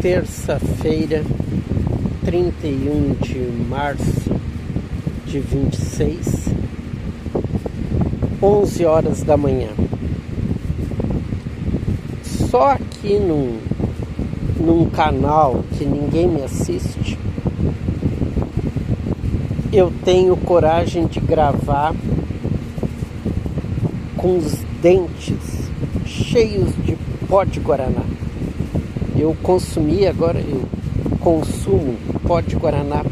terça-feira, 31 de março de 26, 11 horas da manhã. Só aqui num canal que ninguém me assiste, eu tenho coragem de gravar com os dentes cheios de pó de guaraná. Eu consumo pó de guaraná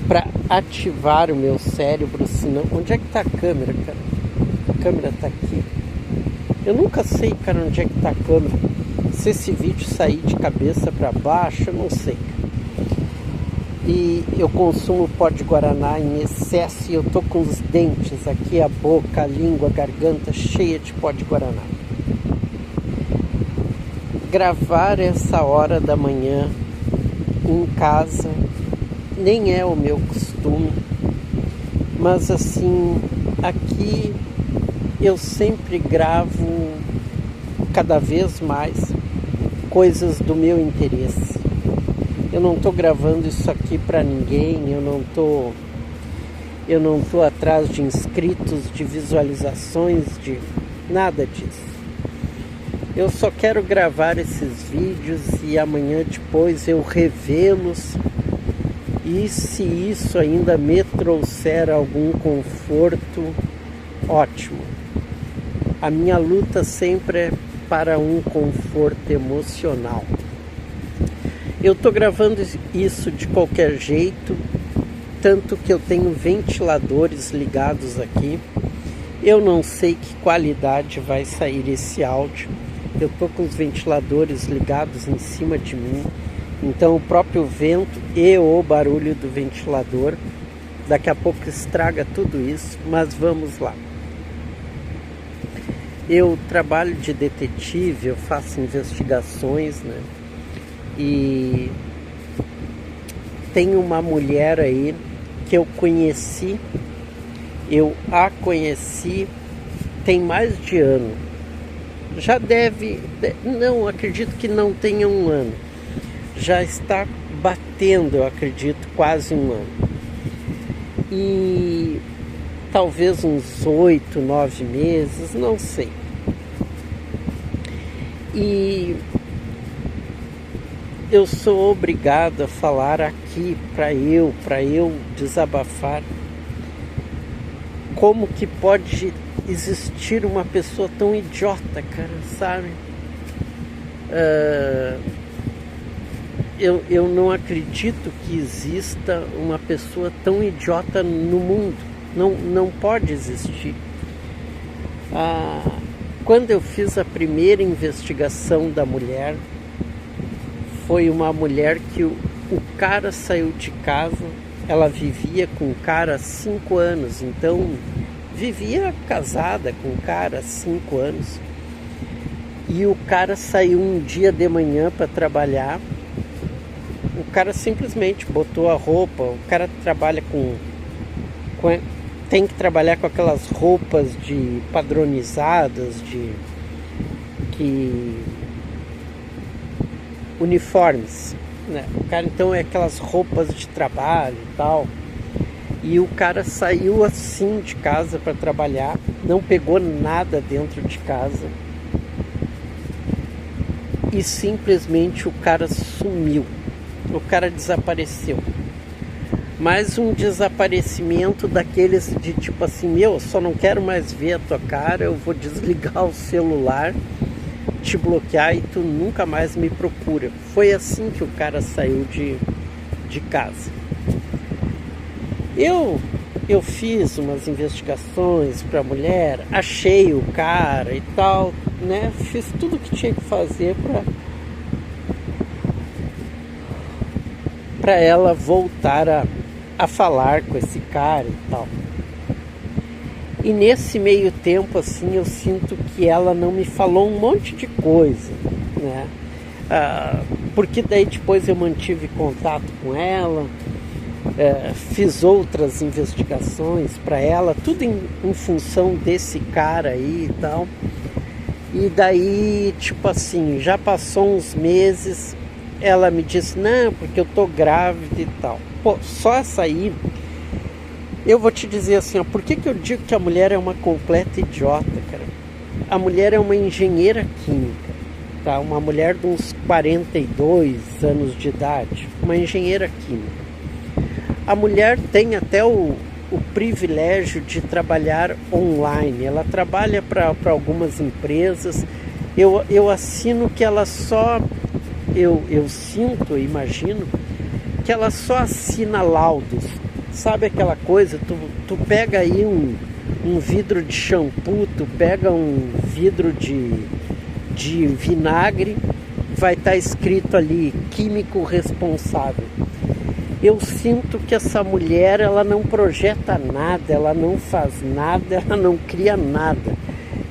para ativar o meu cérebro, senão... Onde é que tá a câmera, cara? A câmera tá aqui. Eu nunca sei, cara, onde é que tá a câmera. Se esse vídeo sair de cabeça para baixo, eu não sei. E eu consumo pó de guaraná em excesso e eu tô com os dentes aqui, a boca, a língua, a garganta cheia de pó de guaraná. Gravar essa hora da manhã em casa nem é o meu costume, mas assim, aqui eu sempre gravo cada vez mais coisas do meu interesse. Eu não estou gravando isso aqui para ninguém, eu não tô atrás de inscritos, de visualizações, de nada disso. Eu só quero gravar esses vídeos e amanhã depois eu revê-los. E se isso ainda me trouxer algum conforto, ótimo. A minha luta sempre é para um conforto emocional. Eu estou gravando isso de qualquer jeito, tanto que eu tenho ventiladores ligados aqui. Eu não sei que qualidade vai sair esse áudio. Eu estou com os ventiladores ligados em cima de mim, então o próprio vento e o barulho do ventilador daqui a pouco estraga tudo isso, mas vamos lá. Eu trabalho de detetive, eu faço investigações, né? E tem uma mulher aí que eu a conheci tem mais de ano. Já não, acredito que não tenha um ano. Já está batendo, eu acredito, quase um ano. E talvez uns 8, 9 meses, não sei. E eu sou obrigado a falar aqui para eu desabafar como que pode existir uma pessoa tão idiota, cara, sabe? Eu não acredito que exista uma pessoa tão idiota no mundo. Não pode existir. Quando eu fiz a primeira investigação da mulher, foi uma mulher que o cara saiu de casa, ela vivia com o cara há 5 anos, então vivia casada com o cara há 5 anos. E o cara saiu um dia de manhã para trabalhar. O cara simplesmente botou a roupa. O cara trabalha tem que trabalhar com aquelas roupas padronizadas, uniformes, né? O cara então é aquelas roupas de trabalho e tal. E o cara saiu assim de casa para trabalhar, não pegou nada dentro de casa e simplesmente o cara sumiu, o cara desapareceu. Mas um desaparecimento daqueles de tipo assim, eu só não quero mais ver a tua cara, eu vou desligar o celular, te bloquear e tu nunca mais me procura. Foi assim que o cara saiu de casa. Eu fiz umas investigações para a mulher, achei o cara e tal, né? Fiz tudo o que tinha que fazer para ela voltar a falar com esse cara e tal. E nesse meio tempo, assim, eu sinto que ela não me falou um monte de coisa, né? Porque daí depois eu mantive contato com ela, fiz outras investigações para ela, tudo em função desse cara aí e tal. E daí, tipo assim, já passou uns meses, ela me disse, não, porque eu tô grávida e tal. Pô, só essa aí, eu vou te dizer assim, ó, por que eu digo que a mulher é uma completa idiota, cara? A mulher é uma engenheira química, tá? Uma mulher de uns 42 anos de idade, uma engenheira química. A mulher tem até o privilégio de trabalhar online. Ela trabalha para algumas empresas. Eu assino que ela só... Eu sinto, imagino, que ela só assina laudos. Sabe aquela coisa? Tu pega aí um vidro de shampoo, tu pega um vidro de vinagre, vai estar escrito ali, químico responsável. Eu sinto que essa mulher, ela não projeta nada, ela não faz nada, ela não cria nada.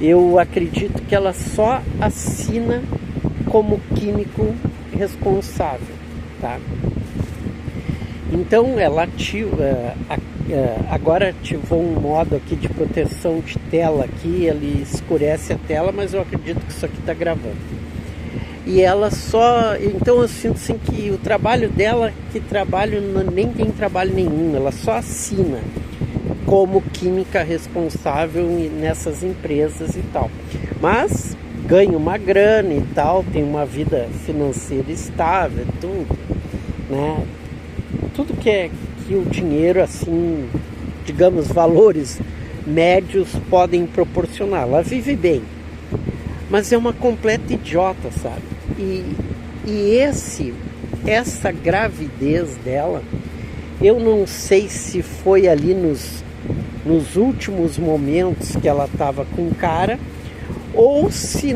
Eu acredito que ela só assina como químico responsável, tá? Então ela agora ativou um modo aqui de proteção de tela aqui, ele escurece a tela, mas eu acredito que isso aqui está gravando. E ela só... Então eu sinto assim que o trabalho dela, nem tem trabalho nenhum, ela só assina como química responsável nessas empresas e tal. Mas ganha uma grana e tal, tem uma vida financeira estável, tudo, né? Tudo que o dinheiro, assim, digamos, valores médios podem proporcionar. Ela vive bem, mas é uma completa idiota, sabe? E essa gravidez dela, eu não sei se foi ali nos últimos momentos que ela estava com o cara, ou se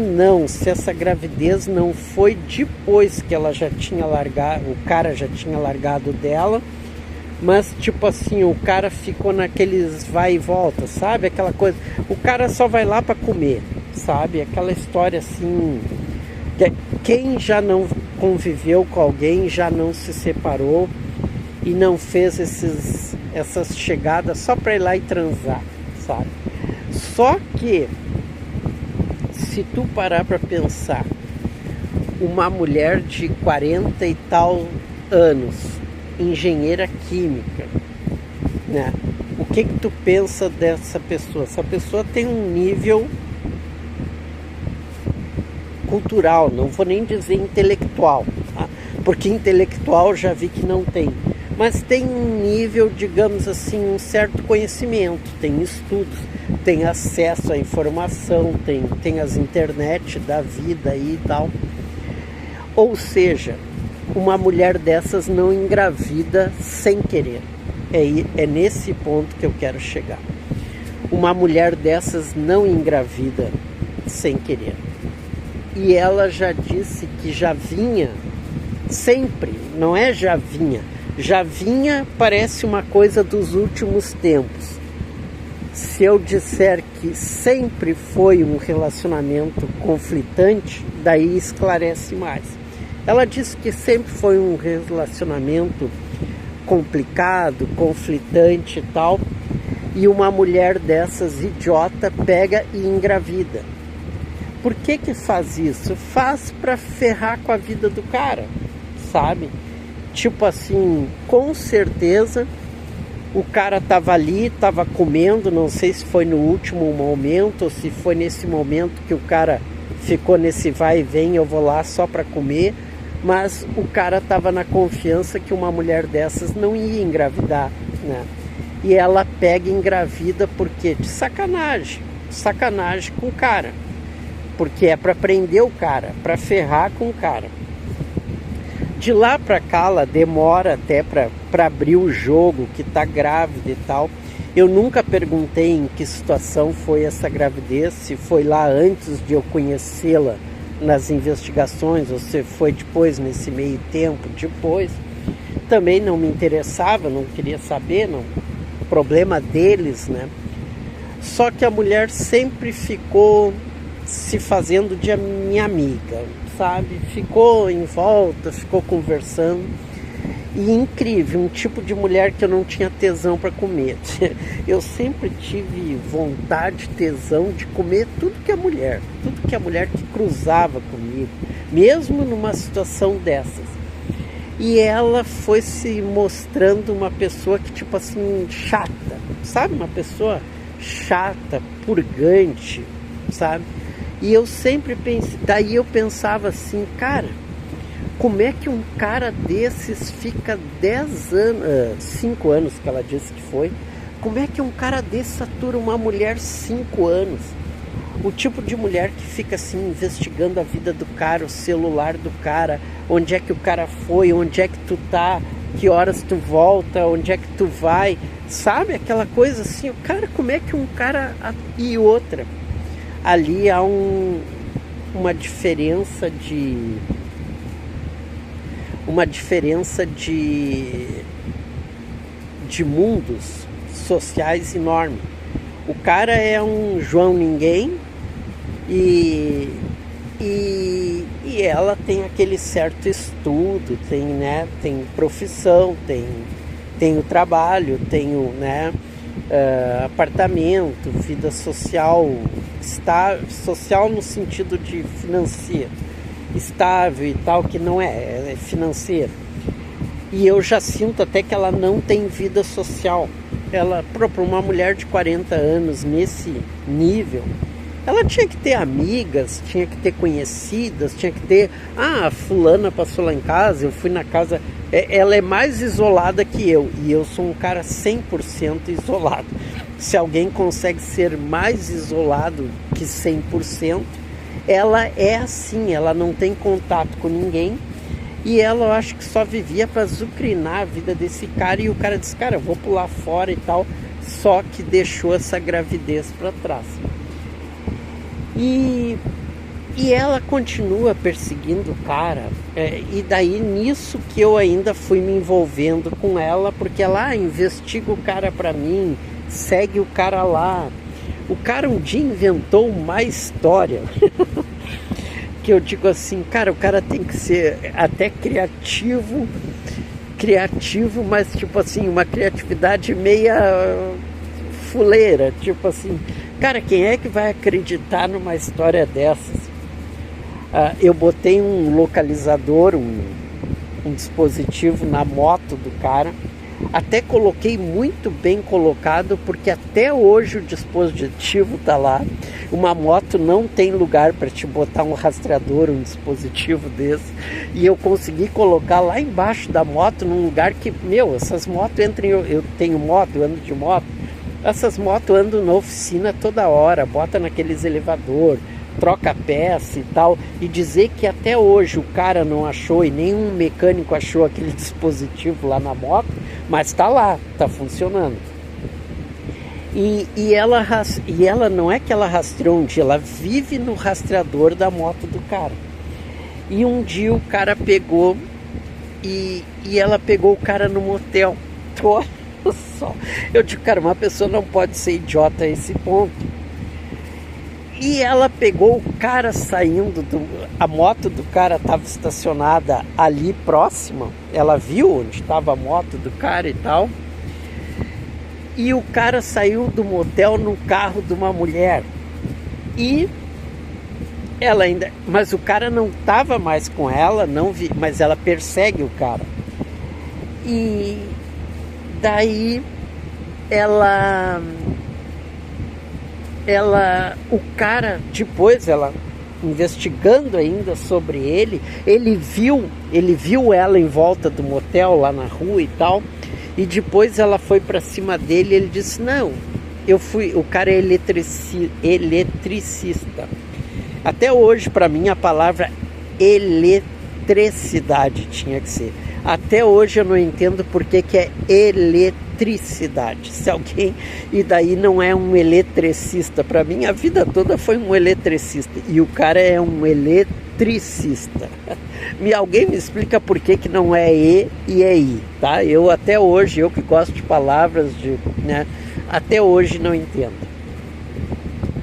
essa gravidez não foi depois que ela já tinha largado, o cara já tinha largado dela, mas tipo assim, o cara ficou naqueles vai e volta, sabe? Aquela coisa, o cara só vai lá para comer, sabe? Aquela história assim, quem já não conviveu com alguém, já não se separou e não fez essas chegadas só para ir lá e transar, sabe? Só que se tu parar para pensar, uma mulher de 40 e tal anos, engenheira química, né? O que tu pensa dessa pessoa? Essa pessoa tem um nível cultural, não vou nem dizer intelectual, tá? Porque intelectual já vi que não tem, mas tem um nível, digamos assim, um certo conhecimento, tem estudos, tem acesso à informação, tem as internet da vida aí e tal. Ou seja, uma mulher dessas não engravida sem querer. É nesse ponto que eu quero chegar. Uma mulher dessas não engravida sem querer. E ela já disse que já vinha sempre, não é já vinha. Já vinha parece uma coisa dos últimos tempos. Se eu disser que sempre foi um relacionamento conflitante, daí esclarece mais. Ela disse que sempre foi um relacionamento complicado, conflitante e tal, e uma mulher dessas idiota pega e engravida. Por que faz isso? Faz para ferrar com a vida do cara, sabe? Tipo assim, com certeza o cara tava ali, tava comendo, não sei se foi no último momento ou se foi nesse momento que o cara ficou nesse vai e vem, eu vou lá só para comer, mas o cara tava na confiança que uma mulher dessas não ia engravidar, né? E ela pega e engravida porque de sacanagem com o cara, porque é para prender o cara, para ferrar com o cara. De lá para cá ela demora até para abrir o jogo, que tá grávida e tal. Eu nunca perguntei em que situação foi essa gravidez, se foi lá antes de eu conhecê-la nas investigações ou se foi depois, nesse meio tempo, depois. Também não me interessava, não queria saber, não. Problema deles, né? Só que a mulher sempre ficou se fazendo de minha amiga, sabe? Ficou em volta, ficou conversando. E incrível, um tipo de mulher que eu não tinha tesão para comer. Eu sempre tive vontade, tesão de comer tudo que é mulher que cruzava comigo, mesmo numa situação dessas. E ela foi se mostrando uma pessoa que, tipo assim, chata, sabe? Uma pessoa chata, purgante, sabe? E eu sempre pensei, daí eu pensava assim, cara, como é que um cara desses fica 10 anos, 5 anos que ela disse que foi, como é que um cara desse atura uma mulher 5 anos? O tipo de mulher que fica assim, investigando a vida do cara, o celular do cara, onde é que o cara foi, onde é que tu tá, que horas tu volta, onde é que tu vai, sabe? Aquela coisa assim, cara, como é que um cara... E outra, ali há uma diferença de mundos sociais enorme. O cara é um João Ninguém e ela tem aquele certo estudo, tem profissão, tem o trabalho, tem o apartamento, vida social, social no sentido de financeiro, estável e tal, que não é financeiro. E eu já sinto até que ela não tem vida social. Ela, para uma mulher de 40 anos nesse nível, ela tinha que ter amigas, tinha que ter conhecidas, tinha que ter... Ah, fulana passou lá em casa, eu fui na casa... Ela é mais isolada que eu, e eu sou um cara 100% isolado. Se alguém consegue ser mais isolado que 100%, ela é assim, ela não tem contato com ninguém. E ela, eu acho que só vivia para azucrinar a vida desse cara. E o cara disse, cara, eu vou pular fora e tal. Só que deixou essa gravidez para trás. E ela continua perseguindo o cara. E daí nisso que eu ainda fui me envolvendo com ela. Porque ela investiga o cara para mim, segue o cara lá. O cara um dia inventou uma história... que eu digo assim, cara, o cara tem que ser até criativo, mas tipo assim, uma criatividade meia fuleira, tipo assim, cara, quem é que vai acreditar numa história dessas? Eu botei um localizador, um dispositivo na moto do cara, até coloquei muito bem colocado, porque até hoje o dispositivo tá lá. Uma moto não tem lugar para te botar um rastreador, um dispositivo desse, e eu consegui colocar lá embaixo da moto, num lugar que, essas motos entram, eu tenho moto, eu ando de moto, essas motos andam na oficina toda hora, bota naqueles elevador, troca peça e tal, e dizer que até hoje o cara não achou e nenhum mecânico achou aquele dispositivo lá na moto, mas tá lá, tá funcionando. E ela não é que ela rastreou um dia, ela vive no rastreador da moto do cara. E um dia o cara pegou e ela pegou o cara no motel. Olha só, eu digo, cara, uma pessoa não pode ser idiota a esse ponto. E ela pegou o cara saindo, a moto do cara estava estacionada ali próxima, ela viu onde estava a moto do cara e tal, e o cara saiu do motel no carro de uma mulher, e ela ainda, mas o cara não estava mais com ela, não vi, mas ela persegue o cara, e daí o cara, depois ela investigando ainda sobre ele viu ela em volta do motel lá na rua e tal, e depois ela foi pra cima dele, ele disse, não, o cara é eletricista. Até hoje pra mim a palavra eletricidade tinha que ser. Até hoje eu não entendo por que é eletricidade. Se alguém... E daí não é um eletricista. Para mim a vida toda foi um eletricista. E o cara é um eletricista. Alguém me explica por que não é E e é I, tá? Eu até hoje, eu que gosto de palavras, até hoje não entendo.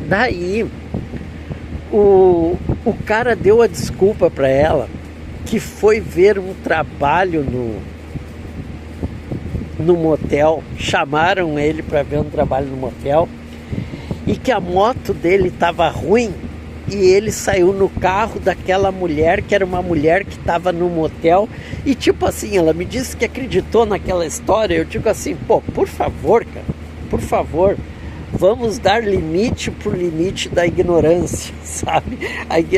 Daí o cara deu a desculpa para ela que foi ver um trabalho no motel, chamaram ele para ver um trabalho no motel, e que a moto dele estava ruim, e ele saiu no carro daquela mulher, que era uma mulher que estava no motel, e tipo assim, ela me disse que acreditou naquela história. Eu digo assim, pô, por favor, cara, por favor, vamos dar limite pro limite da ignorância, sabe?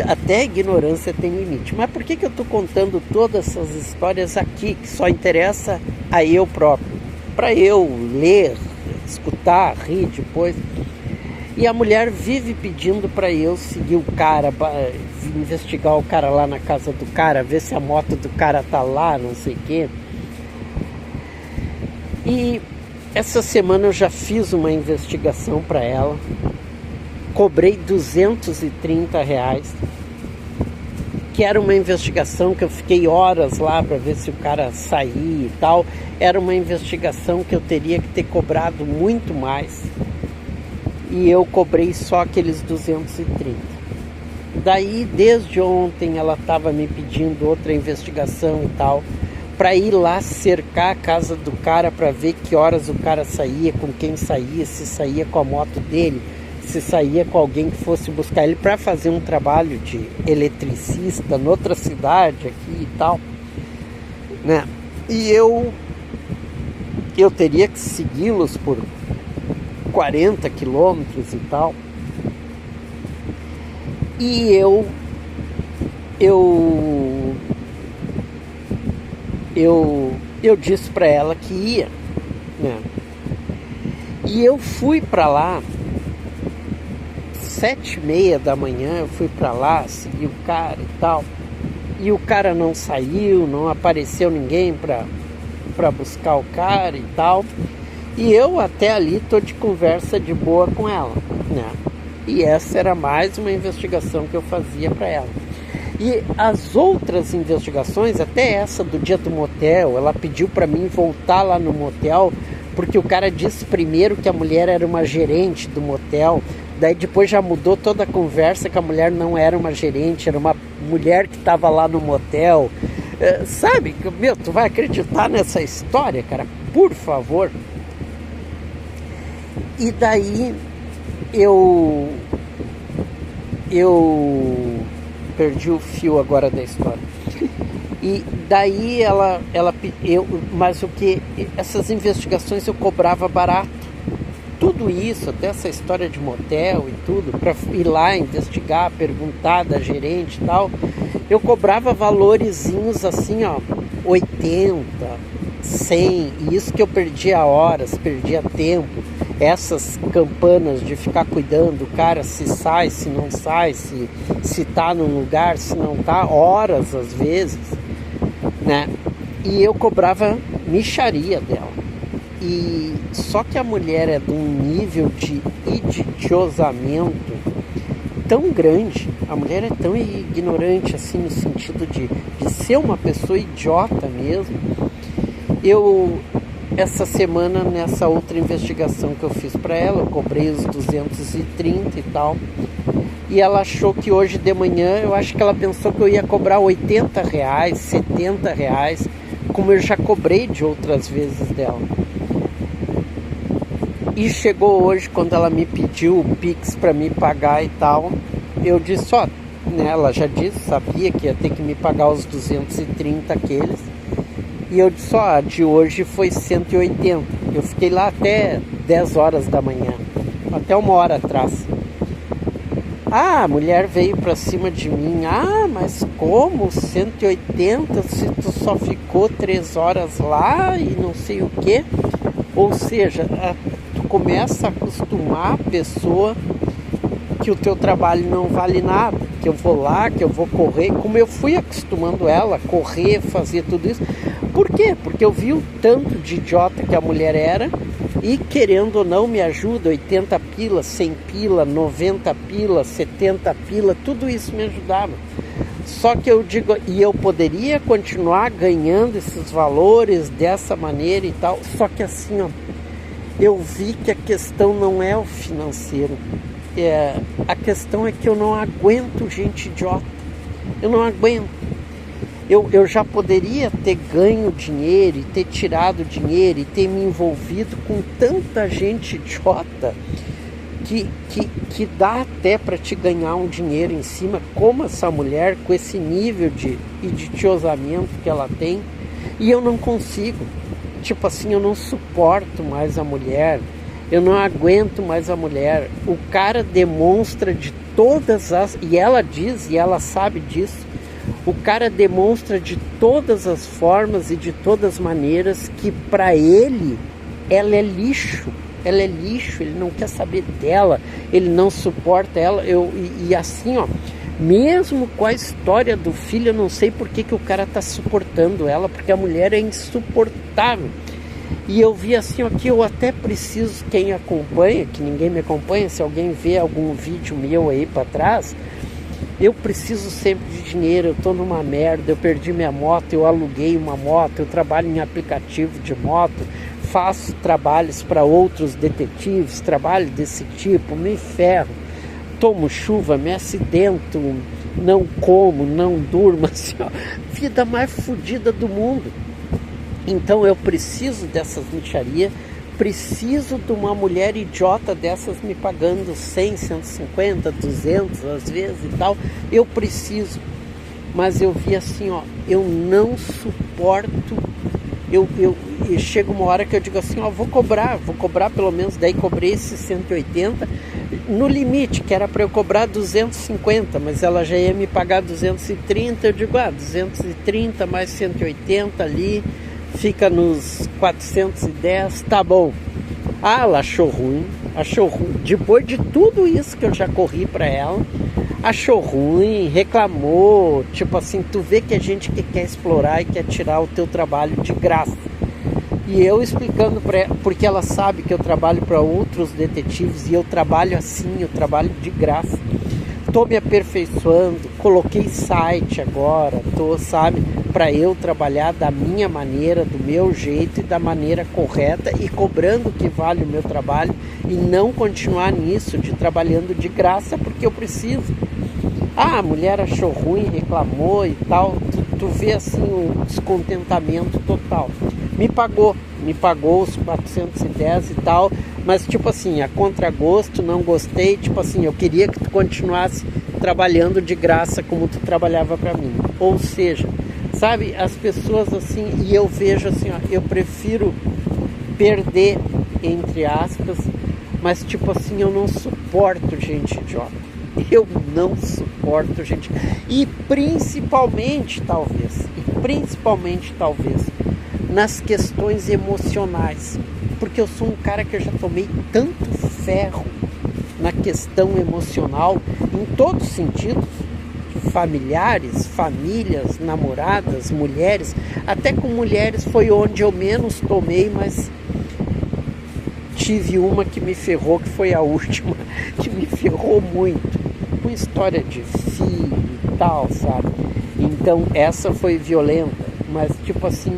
Até a ignorância tem limite. Mas por que eu estou contando todas essas histórias aqui, que só interessa a eu próprio? Para eu ler, escutar, rir depois. E a mulher vive pedindo para eu seguir o cara, investigar o cara lá na casa do cara, ver se a moto do cara tá lá, não sei o quê. E essa semana eu já fiz uma investigação para ela, cobrei R$230, que era uma investigação que eu fiquei horas lá para ver se o cara saía e tal. Era uma investigação que eu teria que ter cobrado muito mais, e eu cobrei só aqueles 230. Daí, desde ontem, ela estava me pedindo outra investigação e tal, para ir lá cercar a casa do cara para ver que horas o cara saía, com quem saía, se saía com a moto dele, se saía com alguém que fosse buscar ele para fazer um trabalho de eletricista noutra cidade aqui e tal, né? E eu teria que segui-los por 40 quilômetros e tal. E eu disse para ela que ia, né? E eu fui para lá 7h30 da manhã, eu fui para lá, segui o cara e tal. E o cara não saiu, não apareceu ninguém para buscar o cara e tal. E eu até ali tô de conversa de boa com ela, né? E essa era mais uma investigação que eu fazia para ela. E as outras investigações, até essa do dia do motel, ela pediu para mim voltar lá no motel, porque o cara disse primeiro que a mulher era uma gerente do motel. Daí depois já mudou toda a conversa, que a mulher não era uma gerente, era uma mulher que estava lá no motel. Sabe, meu, tu vai acreditar nessa história, cara? Por favor. E daí eu perdi o fio agora da história. E daí mas o que? Essas investigações eu cobrava barato. Tudo isso, até essa história de motel e tudo, para ir lá investigar, perguntar da gerente e tal, eu cobrava valorezinhos assim, ó, 80, 100, e isso que eu perdia horas, perdia tempo. Essas campanas de ficar cuidando do cara, se sai, se não sai, se tá num lugar, se não tá, horas às vezes, né? E eu cobrava mixaria dela. E só que a mulher é de um nível de idiosamento tão grande, a mulher é tão ignorante assim, no sentido de ser uma pessoa idiota mesmo. Essa semana, nessa outra investigação que eu fiz para ela, eu cobrei os 230 e tal, e ela achou que hoje de manhã, eu acho que ela pensou que eu ia cobrar R$80, R$70, como eu já cobrei de outras vezes dela. E chegou hoje, quando ela me pediu o Pix para me pagar e tal, eu disse, ó, né, ela já disse, sabia que ia ter que me pagar os 230 aqueles. E eu disse, ó, de hoje foi 180. Eu fiquei lá até 10 horas da manhã, até 1 hora atrás. Ah, a mulher veio pra cima de mim. Ah, mas como 180 se tu só ficou 3 horas lá e não sei o quê? Ou seja, tu começa a acostumar a pessoa que o teu trabalho não vale nada, que eu vou lá, que eu vou correr, como eu fui acostumando ela a correr, fazer tudo isso. Por quê? Porque eu vi o tanto de idiota que a mulher era e, querendo ou não, me ajuda, 80 pila, 100 pila, 90 pila, 70 pila, tudo isso me ajudava. Só que eu digo, e eu poderia continuar ganhando esses valores dessa maneira e tal, só que assim, ó, eu vi que a questão não é o financeiro. A questão é que eu não aguento gente idiota. Eu não aguento. Eu já poderia ter ganho dinheiro e ter tirado dinheiro e ter me envolvido com tanta gente idiota que dá até para te ganhar um dinheiro em cima, como essa mulher, com esse nível de idiosamento que ela tem, e eu não consigo. Tipo assim, eu não suporto mais a mulher, eu não aguento mais a mulher. O cara demonstra de todas as... E ela diz, e ela sabe disso, o cara demonstra de todas as formas e de todas as maneiras que para ele ela é lixo. Ela é lixo, ele não quer saber dela, ele não suporta ela. E assim, ó, mesmo com a história do filho, eu não sei por que o cara tá suportando ela, porque a mulher é insuportável. E eu vi assim, ó, que eu até preciso, quem acompanha, que ninguém me acompanha, se alguém vê algum vídeo meu aí para trás, eu preciso sempre de dinheiro, eu tô numa merda, eu perdi minha moto, eu aluguei uma moto, eu trabalho em aplicativo de moto, faço trabalhos para outros detetives, trabalho desse tipo, me ferro, tomo chuva, me acidento, não como, não durmo, assim, ó, vida mais fodida do mundo. Então eu preciso dessas mixarias, preciso de uma mulher idiota dessas me pagando 100, 150, 200 às vezes e tal, eu preciso. Mas eu vi assim, ó, eu não suporto, e chega uma hora que eu digo assim, ó, vou cobrar pelo menos, daí cobrei esses 180, no limite, que era para eu cobrar 250, mas ela já ia me pagar 230, eu digo, 230 mais 180 ali, fica nos 410, tá bom. Ela achou ruim, depois de tudo isso que eu já corri para ela, achou ruim, reclamou, tipo assim, tu vê que a gente que quer explorar e quer tirar o teu trabalho de graça. E eu explicando para ela, porque ela sabe que eu trabalho para outros detetives e eu trabalho assim, eu trabalho de graça. Estou me aperfeiçoando, coloquei site agora, sabe, para eu trabalhar da minha maneira, do meu jeito e da maneira correta e cobrando o que vale o meu trabalho e não continuar nisso de trabalhando de graça porque eu preciso. A mulher achou ruim, reclamou e tal, tu vê assim o descontentamento total. Me pagou os 410 e tal, mas tipo assim, a contragosto, não gostei, tipo assim, eu queria que tu continuasse trabalhando de graça como tu trabalhava para mim. Ou seja, sabe, as pessoas assim, e eu vejo assim, ó, eu prefiro perder, entre aspas, mas tipo assim, eu não suporto gente idiota. Eu não suporto gente. E principalmente talvez, nas questões emocionais. Porque eu sou um cara que eu já tomei tanto ferro na questão emocional, em todos os sentidos. Familiares, famílias, namoradas, mulheres. Até com mulheres foi onde eu menos tomei, mas tive uma que me ferrou, que foi a última, que me ferrou muito. Com história de filho e tal, sabe? Então essa foi violenta, mas tipo assim,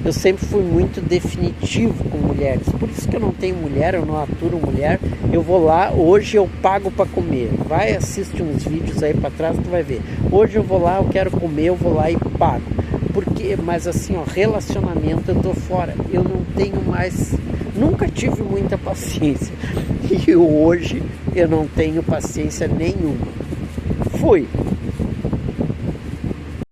eu sempre fui muito definitivo com mulheres. Por isso que eu não tenho mulher, eu não aturo mulher. Eu vou lá, hoje eu pago para comer. Vai, assiste uns vídeos aí para trás, tu vai ver. Hoje eu vou lá, eu quero comer, eu vou lá e pago. Porque, mas assim, ó, relacionamento eu tô fora. Eu não tenho mais, nunca tive muita paciência. E hoje eu não tenho paciência nenhuma. Fui.